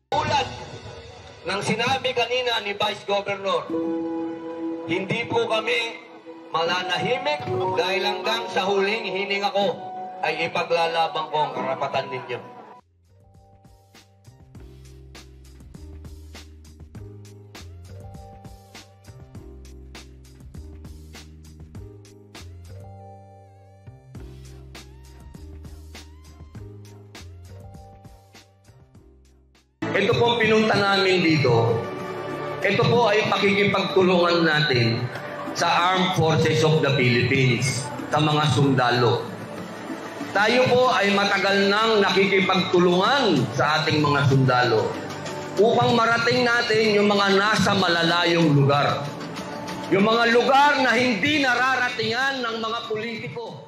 Tulad ng sinabi kanina ni Vice Governor, hindi po kami mananahimik dahil hanggang sa huling hininga ko ay ipaglalaban ko ang karapatan ninyo. Ito po pinunta namin dito. Ito po ay pakikipagtulungan natin sa Armed Forces of the Philippines, sa mga sundalo. Tayo po ay matagal nang nakikipagtulungan sa ating mga sundalo upang marating natin yung mga nasa malalayong lugar. Yung mga lugar na hindi nararatingan ng mga politiko.